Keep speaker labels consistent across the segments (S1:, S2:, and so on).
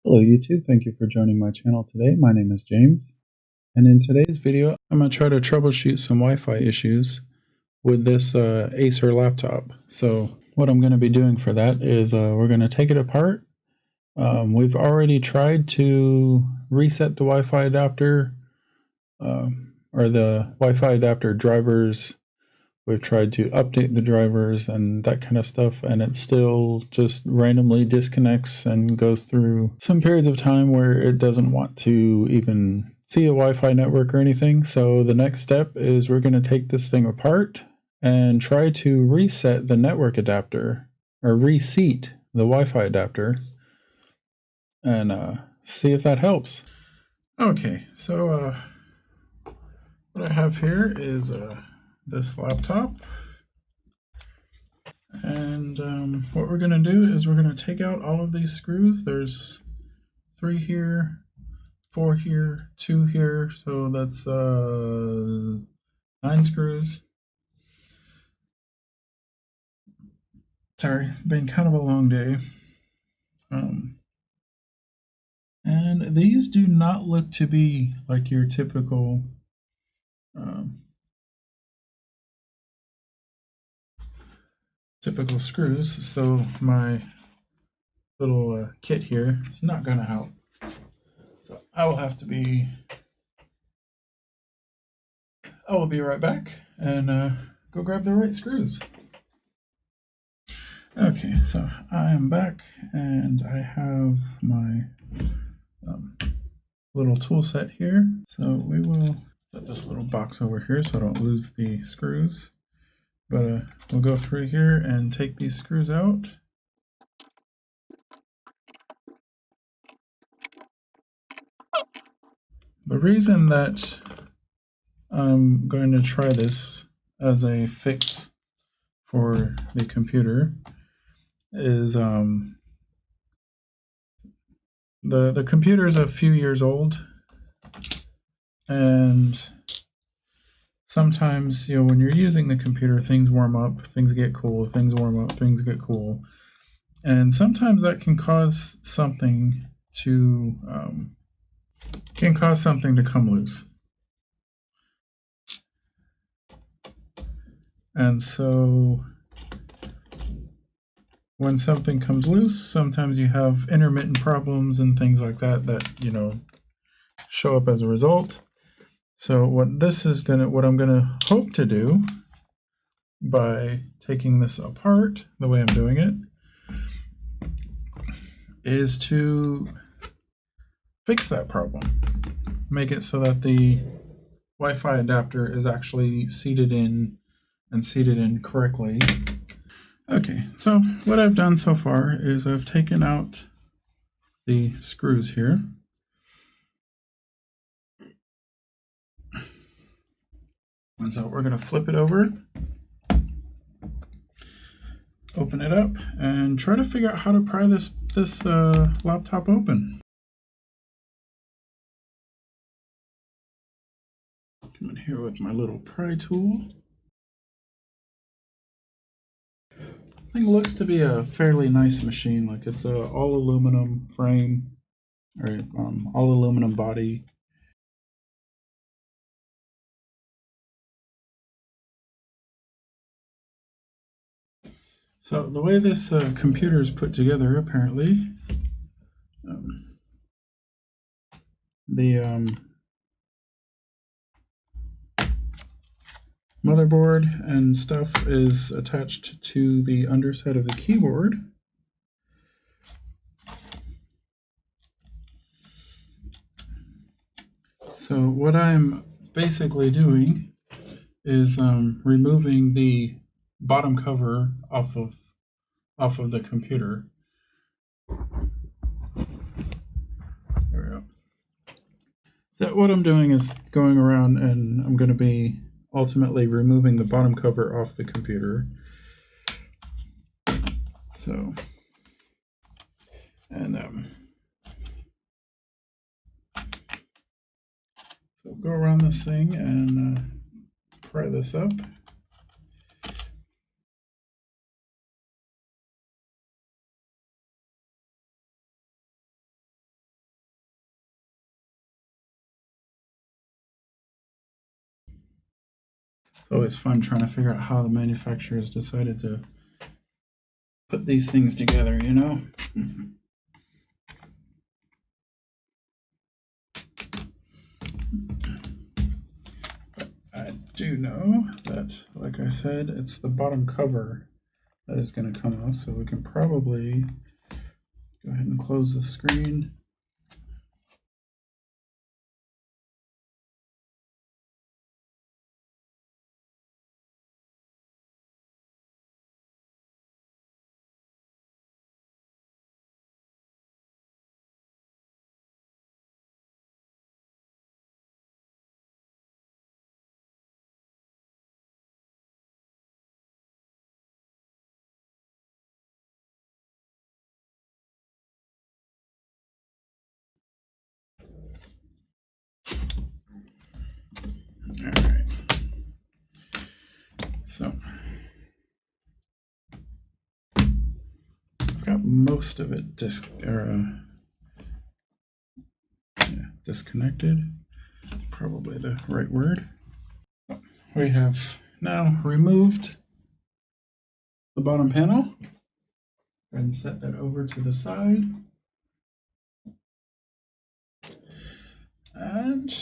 S1: Hello YouTube, thank you for joining my channel today. My name is James, and in today's video I'm going to try to troubleshoot some Wi-Fi issues with this Acer laptop. So what I'm going to be doing for that is we're going to take it apart. We've already tried to reset the Wi-Fi adapter or the Wi-Fi adapter drivers. We've tried to update the drivers and that kind of stuff, and it still just randomly disconnects and goes through some periods of time where it doesn't want to even see a Wi-Fi network or anything. So the next step is we're going to take this thing apart and try to reset the network adapter, or reseat the Wi-Fi adapter, and see if that helps. Okay, so what I have here is this laptop. And what we're going to do is we're going to take out all of these screws. There's 3 here, 4 here, 2 here, so that's 9 screws. Sorry, been kind of a long day. And these do not look to be like your typical screws, so my little kit here is not going to help. So I will be right back and go grab the right screws. Okay, so I am back and I have my little tool set here. So we will set this little box over here so I don't lose the screws. But we'll go through here and take these screws out. The reason that I'm going to try this as a fix for the computer is the computer is a few years old, and sometimes, you know, when you're using the computer, things warm up, things get cool, things warm up, things get cool, and sometimes that can cause something to come loose. And so when something comes loose, sometimes you have intermittent problems and things like that you know, show up as a result. So what I'm gonna hope to do by taking this apart the way I'm doing it is to fix that problem. Make it so that the Wi-Fi adapter is actually seated in correctly. Okay, so what I've done so far is I've taken out the screws here. And so we're going to flip it over, open it up, and try to figure out how to pry this laptop open. Come in here with my little pry tool. Thing looks to be a fairly nice machine. Like, it's a all aluminum frame, or all aluminum body. So the way this computer is put together, apparently, the motherboard and stuff is attached to the underside of the keyboard. So what I'm basically doing is removing the bottom cover off of the computer. There we go. So what I'm doing is going around, and I'm going to be ultimately removing the bottom cover off the computer. So, and so go around this thing and pry this up. It's always fun trying to figure out how the manufacturers decided to put these things together, you know? I do know that, like I said, it's the bottom cover that is going to come off, so we can probably go ahead and close the screen. All right. So I've got most of it disconnected. Probably the right word. We have now removed the bottom panel and set that over to the side. And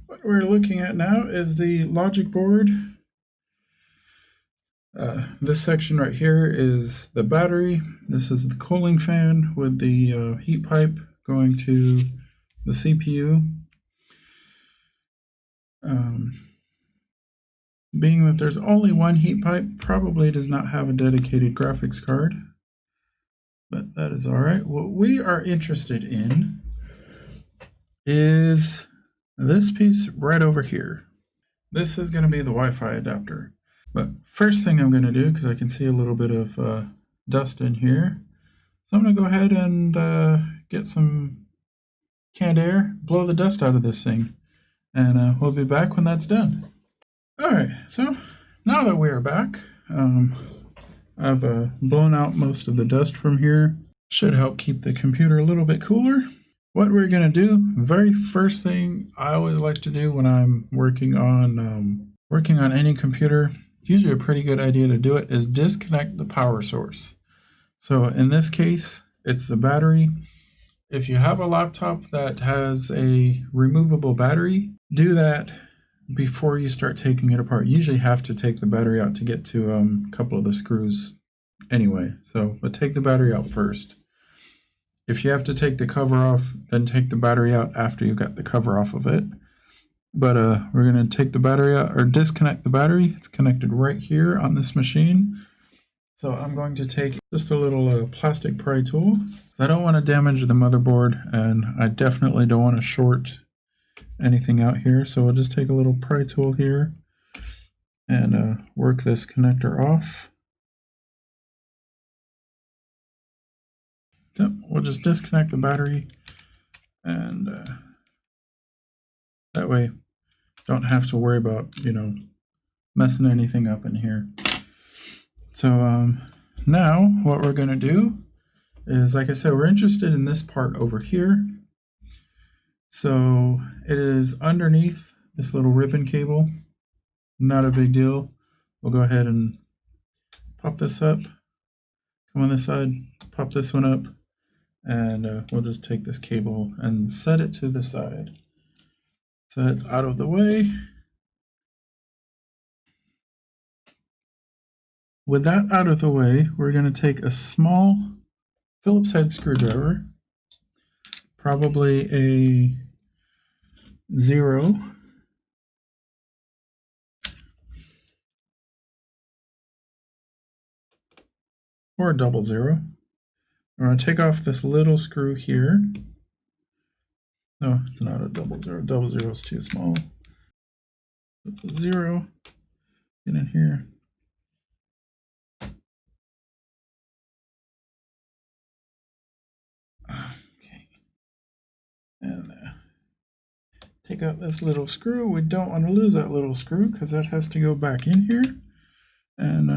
S1: what we're looking at now is the logic board. This section right here is the battery. This is the cooling fan with the heat pipe going to the CPU. Being that there's only one heat pipe, probably does not have a dedicated graphics card, but that is all right. What we are interested in is this piece right over here. This is going to be the Wi-Fi adapter. But first thing I'm going to do, because I can see a little bit of dust in here, so I'm going to go ahead and get some canned air, blow the dust out of this thing, and we'll be back when that's done. Alright, so now that we are back, I've blown out most of the dust from here. Should help keep the computer a little bit cooler. What we're going to do, very first thing I always like to do when I'm working on any computer, it's usually a pretty good idea to do it, is disconnect the power source. So in this case, it's the battery. If you have a laptop that has a removable battery, do that before you start taking it apart. You usually have to take the battery out to get to a couple of the screws anyway. But take the battery out first. If you have to take the cover off, then take the battery out after you got the cover off of it. But we're going to take the battery out, or disconnect the battery. It's connected right here on this machine. So I'm going to take just a little plastic pry tool. I don't want to damage the motherboard, and I definitely don't want to short anything out here. So we'll just take a little pry tool here and work this connector off. So we'll just disconnect the battery, and that way don't have to worry about, messing anything up in here. So now what we're going to do is, like I said, we're interested in this part over here. So it is underneath this little ribbon cable. Not a big deal. We'll go ahead and pop this up. Come on this side, pop this one up, and we'll just take this cable and set it to the side. So that's out of the way. With that out of the way, we're going to take a small Phillips head screwdriver, probably a 0, or a 00. We're going to take off this little screw here. No, it's not a 00. 00 is too small. It's a 0. Get in here. Okay. And take out this little screw. We don't want to lose that little screw because that has to go back in here. And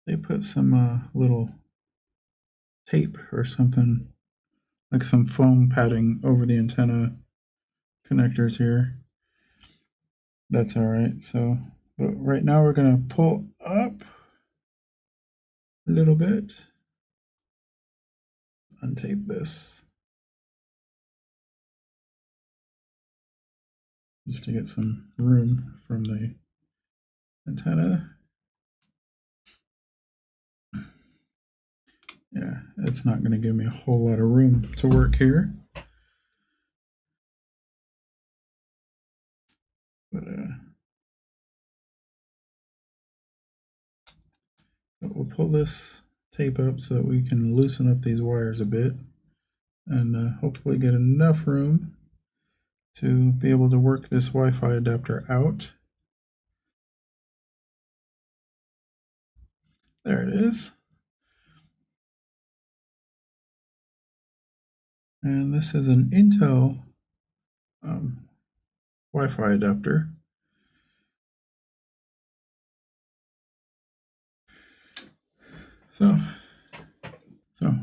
S1: they put some little tape or something, like some foam padding over the antenna, connectors here. That's all right. So, but right now we're going to pull up a little bit, untape this just to get some room from the antenna. Yeah, it's not going to give me a whole lot of room to work here. But we'll pull this tape up so that we can loosen up these wires a bit and hopefully get enough room to be able to work this Wi-Fi adapter out. There it is. And this is an Intel Wi-Fi adapter. So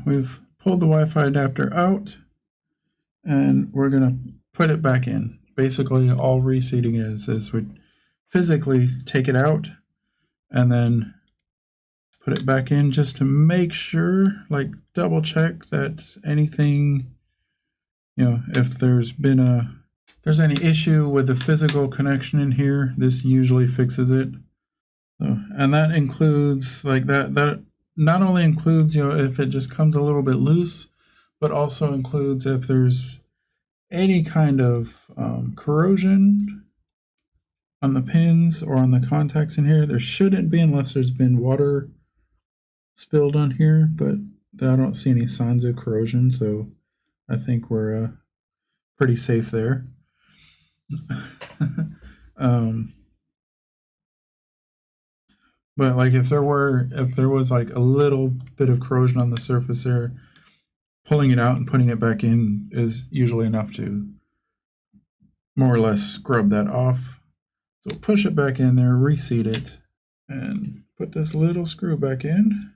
S1: we've pulled the Wi-Fi adapter out and we're going to put it back in. Basically, all reseating is we physically take it out and then put it back in just to make sure, like double check that anything, if there's any issue with the physical connection in here, this usually fixes it. So, and that includes that not only includes, if it just comes a little bit loose, but also includes if there's any kind of corrosion on the pins or on the contacts in here. There shouldn't be unless there's been water spilled on here, but I don't see any signs of corrosion, so I think we're pretty safe there. But like if there was like a little bit of corrosion on the surface there, pulling it out and putting it back in is usually enough to more or less scrub that off. So push it back in there, reseat it, and put this little screw back in.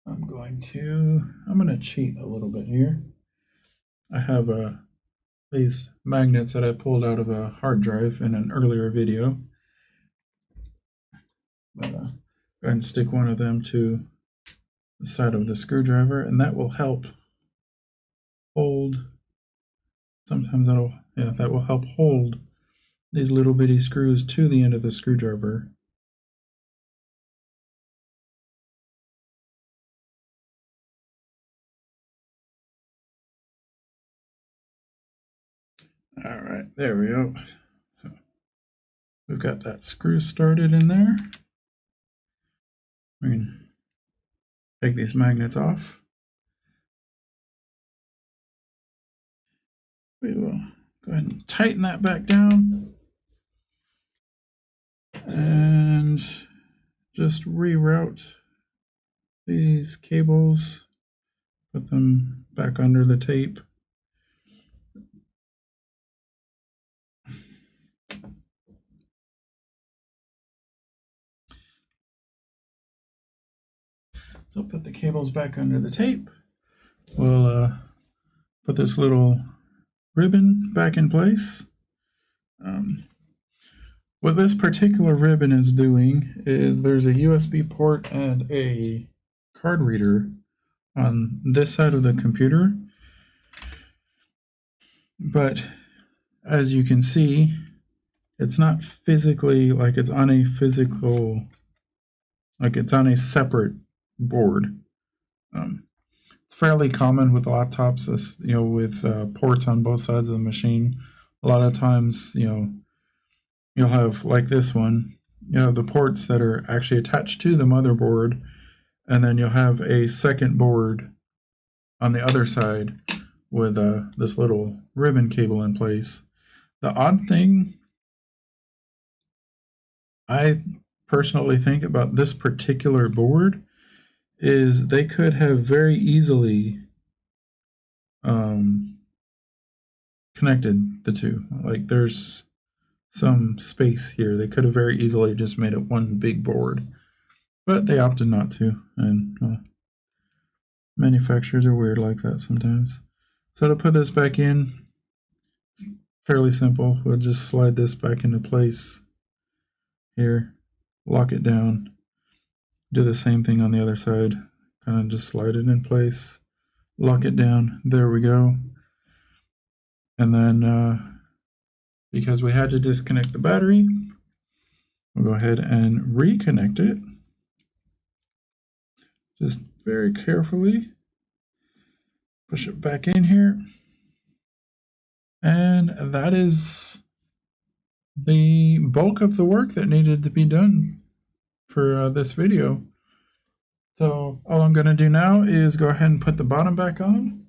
S1: I'm going to cheat a little bit here. I have these magnets that I pulled out of a hard drive in an earlier video. But go ahead and stick one of them to the side of the screwdriver, and that will help hold. Sometimes that will help hold these little bitty screws to the end of the screwdriver. All right, there we go. So we've got that screw started in there. We can take these magnets off. We will go ahead and tighten that back down and just reroute these cables, put them back under the tape. So put the cables back under the tape. We'll put this little ribbon back in place. What this particular ribbon is doing is there's a USB port and a card reader on this side of the computer. But as you can see, it's not physically like it's on a it's on a separate board. It's fairly common with laptops, with ports on both sides of the machine. A lot of times, you'll have like this one, the ports that are actually attached to the motherboard, and then you'll have a second board on the other side with this little ribbon cable in place. The odd thing I personally think about this particular board is they could have very easily connected the two. Like there's some space here. They could have very easily just made it one big board, but they opted not to, and manufacturers are weird like that sometimes. So to put this back in, fairly simple. We'll just slide this back into place here, lock it down, do the same thing on the other side, kind of just slide it in place, lock it down. There we go. And then because we had to disconnect the battery, we'll go ahead and reconnect it. Just very carefully push it back in here. And that is the bulk of the work that needed to be done for this video. So all I'm going to do now is go ahead and put the bottom back on.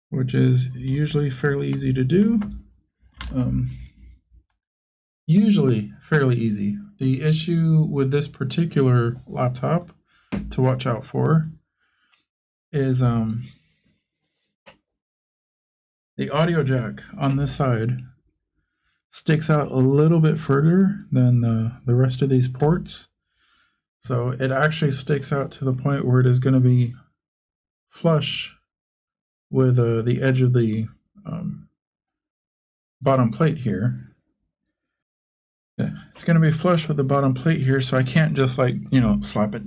S1: Which is usually fairly easy to do. Usually fairly easy. The issue with this particular laptop to watch out for is the audio jack on this side sticks out a little bit further than the rest of these ports. So it actually sticks out to the point where it is going to be flush with the edge of the bottom plate here. It's going to be flush with the bottom plate here, so I can't just slap it,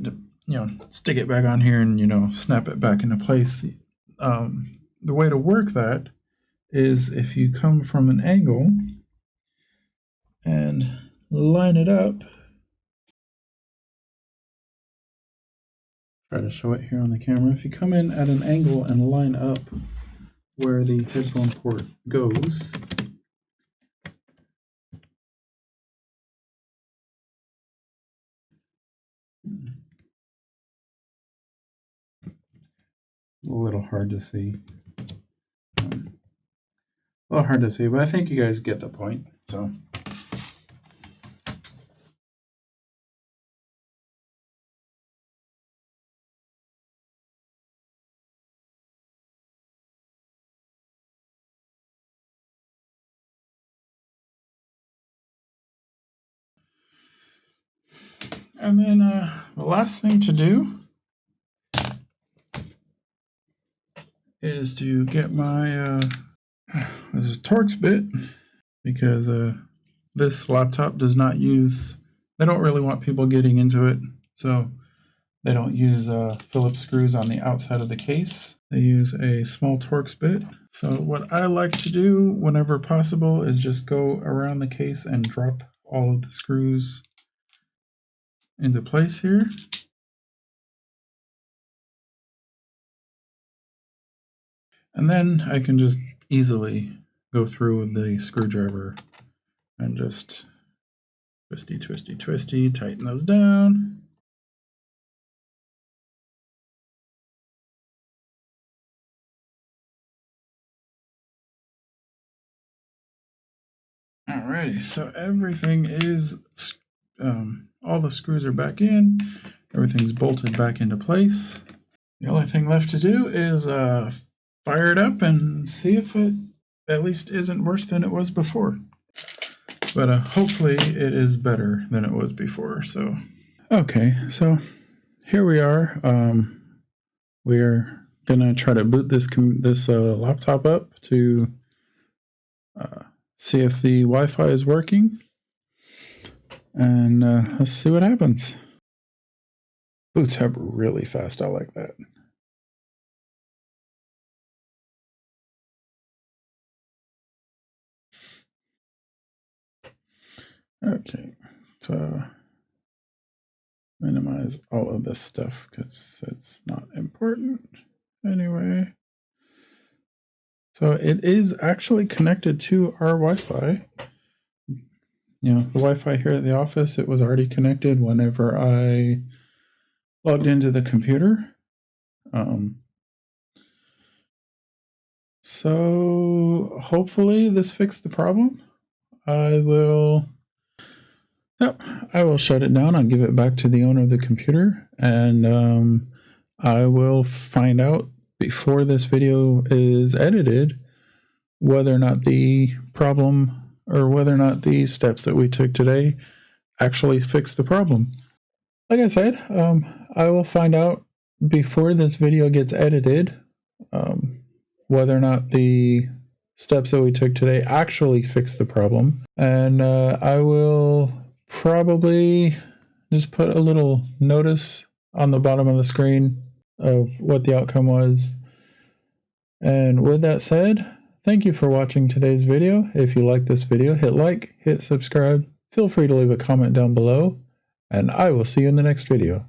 S1: stick it back on here and, snap it back into place. The way to work that is if you come from an angle and line it up. Try to show it here on the camera. If you come in at an angle and line up where the headphone port goes, a little hard to see. A little hard to see, but I think you guys get the point. So and then the last thing to do is to get my this is Torx bit, because this laptop does not use, they don't really want people getting into it, so they don't use Phillips screws on the outside of the case. They use a small Torx bit. So what I like to do whenever possible is just go around the case and drop all of the screws into place here. And then I can just easily go through with the screwdriver and just twisty, twisty, twisty, tighten those down. Alrighty, so everything is, all the screws are back in, everything's bolted back into place. The only thing left to do is fire it up and see if it at least isn't worse than it was before. But hopefully it is better than it was before. So okay, so here we are. We're gonna try to boot this laptop up to see if the Wi-Fi is working, and let's see what happens. Boots up really fast. I like that. Okay, so minimize all of this stuff because it's not important anyway. So it is actually connected to our Wi-Fi. The Wi-Fi here at the office, it was already connected whenever I logged into the computer. So hopefully this fixed the problem. I will shut it down. I'll give it back to the owner of the computer, and I will find out before this video is edited whether or not the problem, or whether or not the steps that we took today actually fix the problem. Like I said, I will find out before this video gets edited whether or not the steps that we took today actually fix the problem. And I will probably just put a little notice on the bottom of the screen of what the outcome was. And with that said, thank you for watching today's video. If you like this video, hit like, hit subscribe. Feel free to leave a comment down below, and I will see you in the next video.